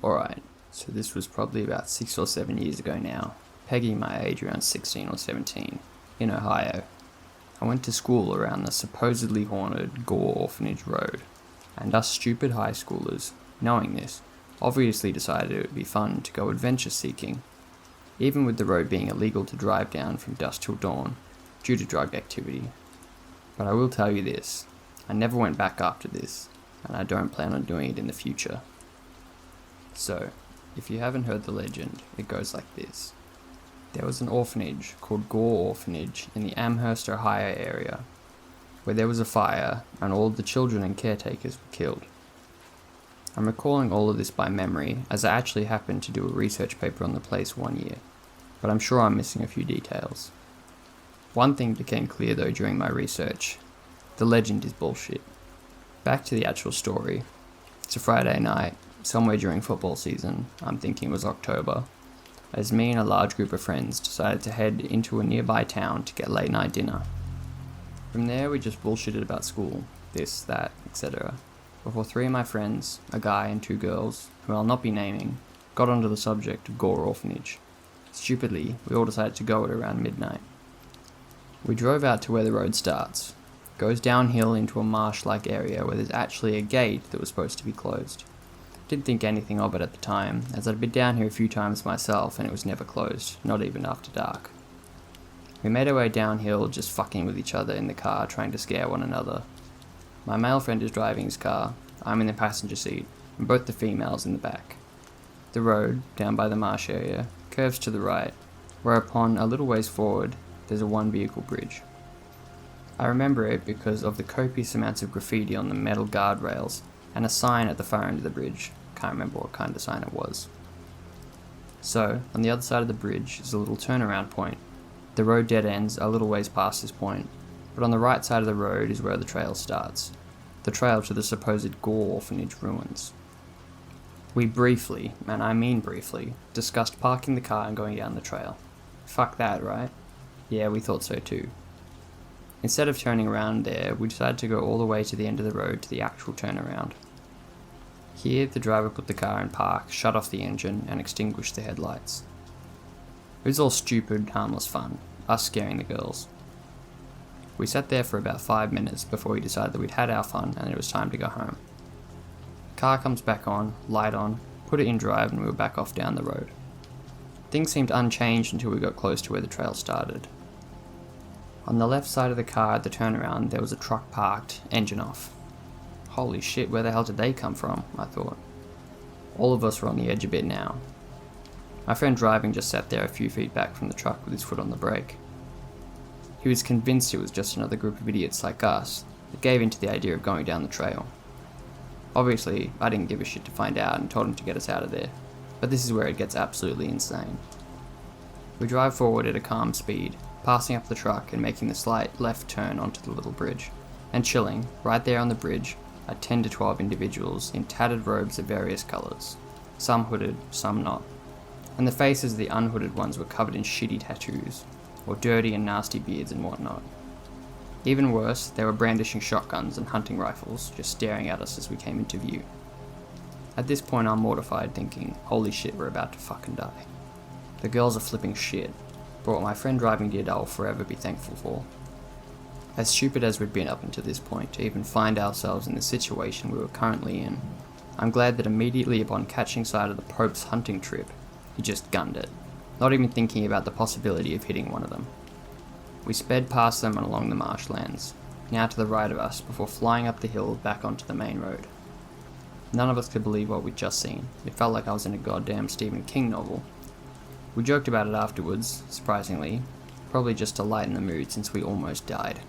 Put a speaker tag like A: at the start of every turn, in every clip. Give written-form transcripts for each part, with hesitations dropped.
A: Alright, so this was probably about 6 or 7 years ago now, pegging my age around 16 or 17, in Ohio. I went to school around the supposedly haunted Gore Orphanage Road, and us stupid high schoolers, knowing this, obviously decided it would be fun to go adventure seeking, even with the road being illegal to drive down from dusk till dawn, due to drug activity. But I will tell you this, I never went back after this, and I don't plan on doing it in the future. So, if you haven't heard the legend, it goes like this. There was an orphanage called Gore Orphanage in the Amherst, Ohio area, where there was a fire and all the children and caretakers were killed. I'm recalling all of this by memory, as I actually happened to do a research paper on the place one year, but I'm sure I'm missing a few details. One thing became clear though during my research. The legend is bullshit. Back to the actual story. It's a Friday night, somewhere during football season, I'm thinking it was October, as me and a large group of friends decided to head into a nearby town to get late night dinner. From there we just bullshitted about school, this, that, etc., before three of my friends, a guy and two girls, who I'll not be naming, got onto the subject of Gore Orphanage. Stupidly, we all decided to go at around midnight. We drove out to where the road starts. It goes downhill into a marsh-like area where there's actually a gate that was supposed to be closed. Didn't think anything of it at the time, as I'd been down here a few times myself and it was never closed, not even after dark. We made our way downhill, just fucking with each other in the car, trying to scare one another. My male friend is driving his car, I'm in the passenger seat, and both the females in the back. The road, down by the marsh area, curves to the right, whereupon a little ways forward, there's a one-vehicle bridge. I remember it because of the copious amounts of graffiti on the metal guardrails, and a sign at the far end of the bridge. Can't remember what kind of sign it was. So, on the other side of the bridge is a little turnaround point. The road dead ends a little ways past this point, but on the right side of the road is where the trail starts. The trail to the supposed Gore Orphanage ruins. We briefly, and I mean briefly, discussed parking the car and going down the trail. Fuck that, right? Yeah, we thought so too. Instead of turning around there, we decided to go all the way to the end of the road to the actual turnaround. Here, the driver put the car in park, shut off the engine, and extinguished the headlights. It was all stupid, harmless fun, us scaring the girls. We sat there for about 5 minutes before we decided that we'd had our fun and it was time to go home. Car comes back on, light on, put it in drive, and we were back off down the road. Things seemed unchanged until we got close to where the trail started. On the left side of the car at the turnaround, there was a truck parked, engine off. Holy shit, where the hell did they come from? I thought. All of us were on the edge a bit now. My friend driving just sat there a few feet back from the truck with his foot on the brake. He was convinced it was just another group of idiots like us that gave in to the idea of going down the trail. Obviously, I didn't give a shit to find out and told him to get us out of there, but this is where it gets absolutely insane. We drive forward at a calm speed, passing up the truck and making the slight left turn onto the little bridge, and chilling, right there on the bridge, are 10 to 12 individuals in tattered robes of various colours, some hooded, some not, and the faces of the unhooded ones were covered in shitty tattoos, or dirty and nasty beards and whatnot. Even worse, they were brandishing shotguns and hunting rifles, just staring at us as we came into view. At this point I'm mortified, thinking, holy shit, we're about to fucking die. The girls are flipping shit, but what my friend driving did I'll forever be thankful for. As stupid as we'd been up until this point to even find ourselves in the situation we were currently in, I'm glad that immediately upon catching sight of the Pope's hunting trip, he just gunned it, not even thinking about the possibility of hitting one of them. We sped past them and along the marshlands, now to the right of us, before flying up the hill back onto the main road. None of us could believe what we'd just seen. It felt like I was in a goddamn Stephen King novel. We joked about it afterwards, surprisingly, probably just to lighten the mood since we almost died.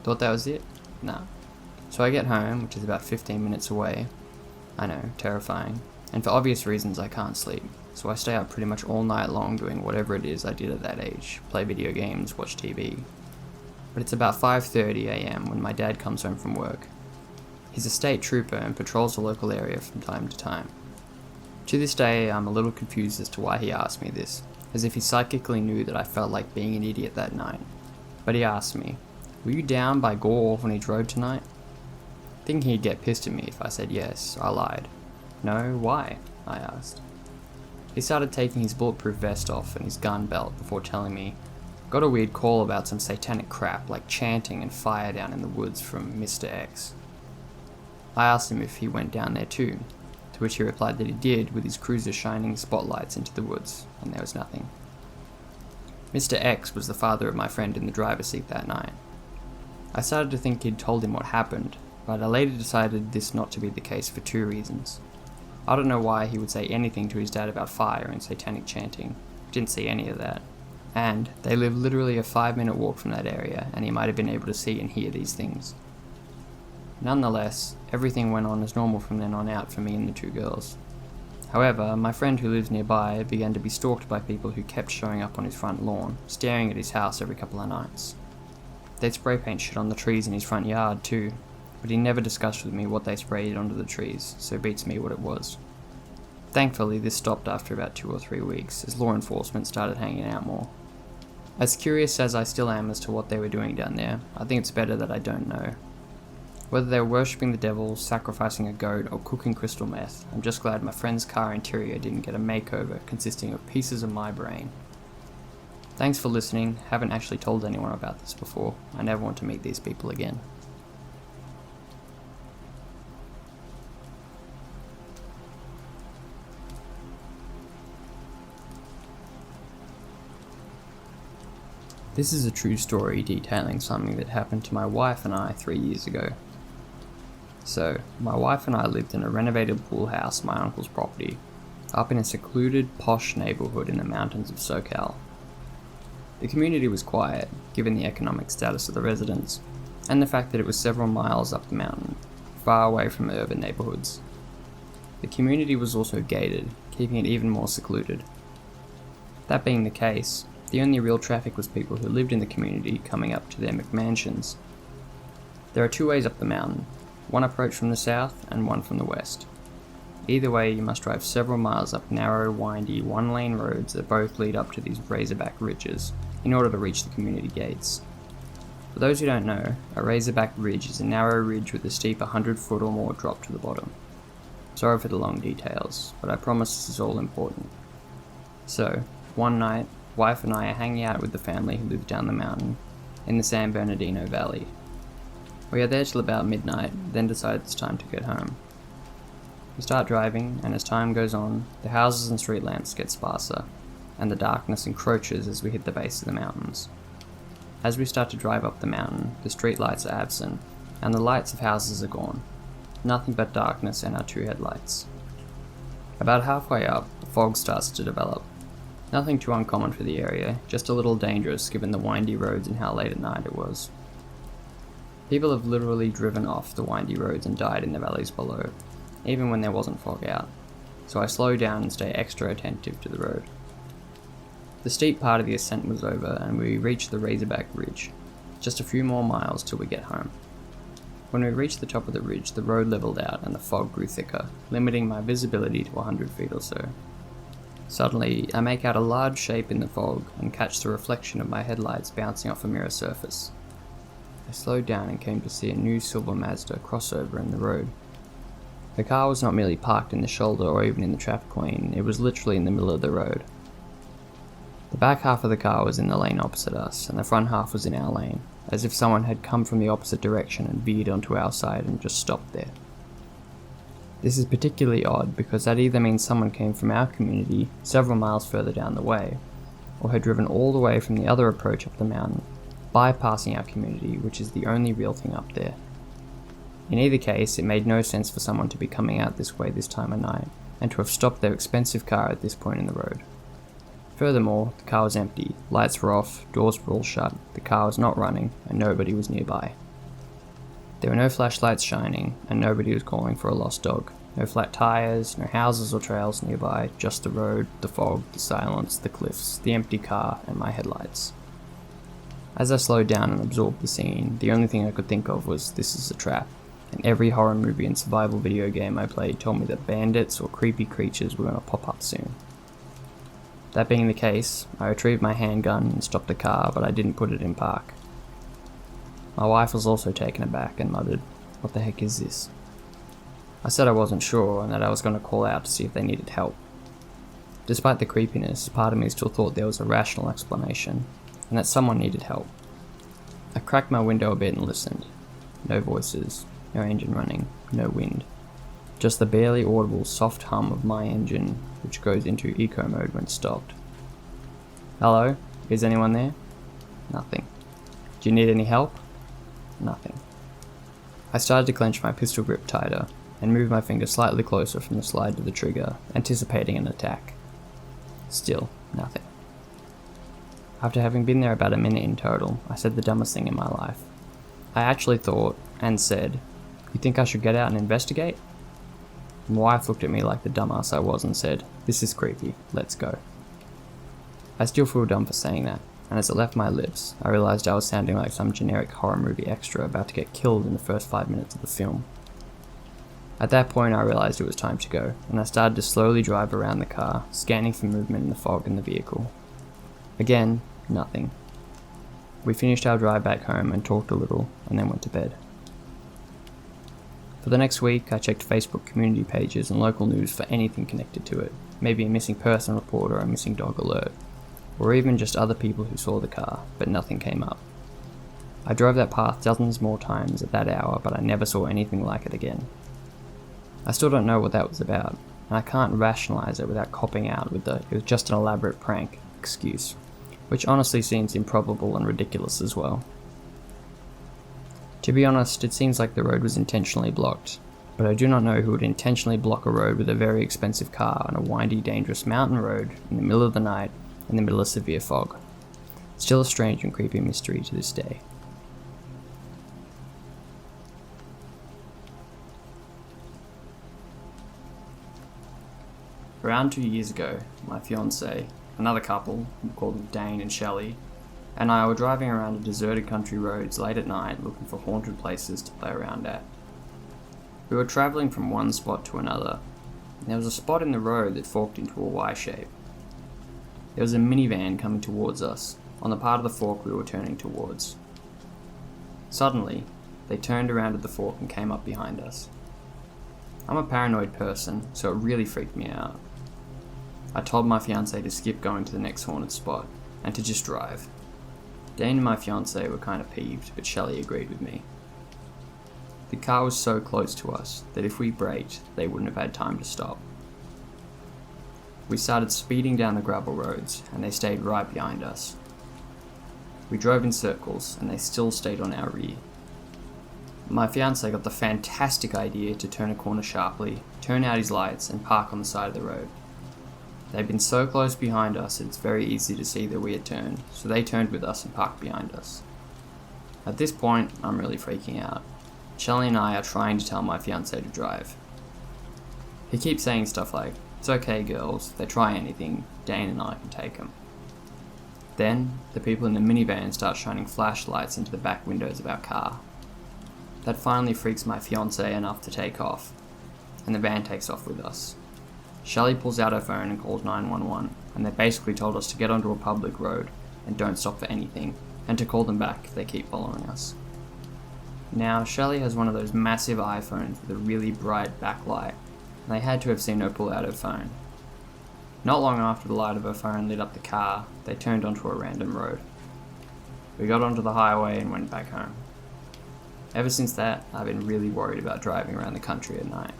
A: Thought that was it? Nah. So I get home, which is about 15 minutes away. I know, terrifying. And for obvious reasons I can't sleep, so I stay up pretty much all night long doing whatever it is I did at that age. Play video games, watch TV. But it's about 5:30 AM when my dad comes home from work. He's a state trooper and patrols the local area from time to time. To this day, I'm a little confused as to why he asked me this, as if he psychically knew that I felt like being an idiot that night. But he asked me, "Were you down by Gore Orphanage Road tonight?" Thinking he'd get pissed at me if I said yes, I lied. "No, why?" I asked. He started taking his bulletproof vest off and his gun belt before telling me, got a weird call about some satanic crap like chanting and fire down in the woods from Mr. X. I asked him if he went down there too, to which he replied that he did, with his cruiser shining spotlights into the woods, and there was nothing. Mr. X was the father of my friend in the driver's seat that night. I started to think he'd told him what happened, but I later decided this not to be the case for two reasons. I don't know why he would say anything to his dad about fire and satanic chanting. Didn't see any of that. And they live literally a 5-minute walk from that area, and he might have been able to see and hear these things. Nonetheless, everything went on as normal from then on out for me and the two girls. However, my friend who lives nearby began to be stalked by people who kept showing up on his front lawn, staring at his house every couple of nights. They'd spray paint shit on the trees in his front yard too, but he never discussed with me what they sprayed onto the trees, so beats me what it was. Thankfully, this stopped after about 2 or 3 weeks, as law enforcement started hanging out more. As curious as I still am as to what they were doing down there, I think it's better that I don't know. Whether they were worshipping the devil, sacrificing a goat, or cooking crystal meth, I'm just glad my friend's car interior didn't get a makeover consisting of pieces of my brain. Thanks for listening. Haven't actually told anyone about this before. I never want to meet these people again. This is a true story detailing something that happened to my wife and I 3 years ago. So, my wife and I lived in a renovated pool house on my uncle's property, up in a secluded, posh neighborhood in the mountains of SoCal. The community was quiet, given the economic status of the residents, and the fact that it was several miles up the mountain, far away from urban neighborhoods. The community was also gated, keeping it even more secluded. That being the case, the only real traffic was people who lived in the community coming up to their McMansions. There are 2 ways up the mountain, one approach from the south and one from the west. Either way, you must drive several miles up narrow, windy, one-lane roads that both lead up to these razorback ridges in order to reach the community gates. For those who don't know, a razorback ridge is a narrow ridge with a steep 100-foot or more drop to the bottom. Sorry for the long details, but I promise this is all important. So, one night, wife and I are hanging out with the family who lives down the mountain, in the San Bernardino Valley. We are there till about midnight, then decide it's time to get home. We start driving, and as time goes on, the houses and street lamps get sparser, and the darkness encroaches as we hit the base of the mountains. As we start to drive up the mountain, the street lights are absent, and the lights of houses are gone. Nothing but darkness and our 2 headlights. About halfway up, the fog starts to develop. Nothing too uncommon for the area, just a little dangerous given the windy roads and how late at night it was. People have literally driven off the windy roads and died in the valleys below, even when there wasn't fog out, so I slow down and stay extra attentive to the road. The steep part of the ascent was over and we reached the Razorback Ridge, just a few more miles till we get home. When we reached the top of the ridge, the road leveled out and the fog grew thicker, limiting my visibility to 100 feet or so. Suddenly, I make out a large shape in the fog and catch the reflection of my headlights bouncing off a mirror surface. I slowed down and came to see a new silver Mazda crossover in the road. The car was not merely parked in the shoulder or even in the traffic lane, it was literally in the middle of the road. The back half of the car was in the lane opposite us, and the front half was in our lane, as if someone had come from the opposite direction and veered onto our side and just stopped there. This is particularly odd because that either means someone came from our community several miles further down the way, or had driven all the way from the other approach up the mountain, bypassing our community, which is the only real thing up there. In either case, it made no sense for someone to be coming out this way this time of night, and to have stopped their expensive car at this point in the road. Furthermore, the car was empty, lights were off, doors were all shut, the car was not running, and nobody was nearby. There were no flashlights shining, and nobody was calling for a lost dog. No flat tires, no houses or trails nearby, just the road, the fog, the silence, the cliffs, the empty car, and my headlights. As I slowed down and absorbed the scene, the only thing I could think of was, this is a trap, and every horror movie and survival video game I played told me that bandits or creepy creatures were going to pop up soon. That being the case, I retrieved my handgun and stopped the car, but I didn't put it in park. My wife was also taken aback and muttered, "What the heck is this?" I said I wasn't sure and that I was going to call out to see if they needed help. Despite the creepiness, part of me still thought there was a rational explanation, and that someone needed help. I cracked my window a bit and listened. No voices, no engine running, no wind. Just the barely audible soft hum of my engine, which goes into eco mode when stopped. Hello? Is anyone there? Nothing. Do you need any help? Nothing. I started to clench my pistol grip tighter, and move my finger slightly closer from the slide to the trigger, anticipating an attack. Still, nothing. After having been there about a minute in total, I said the dumbest thing in my life. I actually thought, and said, "You think I should get out and investigate?" My wife looked at me like the dumbass I was and said, "This is creepy, let's go." I still feel dumb for saying that, and as it left my lips, I realised I was sounding like some generic horror movie extra about to get killed in the first 5 minutes of the film. At that point I realised it was time to go, and I started to slowly drive around the car, scanning for movement in the fog in the vehicle. Again, nothing. We finished our drive back home and talked a little, and then went to bed. For the next week, I checked Facebook community pages and local news for anything connected to it, maybe a missing person report or a missing dog alert, or even just other people who saw the car, but nothing came up. I drove that path dozens more times at that hour, but I never saw anything like it again. I still don't know what that was about, and I can't rationalise it without copping out with "it was just an elaborate prank" excuse, which honestly seems improbable and ridiculous as well. To be honest, it seems like the road was intentionally blocked, but I do not know who would intentionally block a road with a very expensive car on a windy, dangerous mountain road in the middle of the night in the middle of severe fog. Still a strange and creepy mystery to this day. Around 2 years ago, my fiancée, another couple, we'll call them Dane and Shelley, and I were driving around a deserted country roads late at night looking for haunted places to play around at. We were travelling from one spot to another, and there was a spot in the road that forked into a Y shape. There was a minivan coming towards us, on the part of the fork we were turning towards. Suddenly, they turned around at the fork and came up behind us. I'm a paranoid person, so it really freaked me out. I told my fiancée to skip going to the next haunted spot, and to just drive. Dane and my fiancée were kind of peeved, but Shelley agreed with me. The car was so close to us that if we braked, they wouldn't have had time to stop. We started speeding down the gravel roads, and they stayed right behind us. We drove in circles, and they still stayed on our rear. My fiancé got the fantastic idea to turn a corner sharply, turn out his lights, and park on the side of the road. They'd been so close behind us it's very easy to see that we had turned, so they turned with us and parked behind us. At this point, I'm really freaking out. Shelley and I are trying to tell my fiancé to drive. He keeps saying stuff like, "It's okay girls, if they try anything, Dane and I can take them." Then, the people in the minivan start shining flashlights into the back windows of our car. That finally freaks my fiancé enough to take off, and the van takes off with us. Shelley pulls out her phone and calls 911, and they basically told us to get onto a public road and don't stop for anything, and to call them back if they keep following us. Now, Shelley has one of those massive iPhones with a really bright backlight, and they had to have seen her pull out her phone. Not long after the light of her phone lit up the car, they turned onto a random road. We got onto the highway and went back home. Ever since that, I've been really worried about driving around the country at night.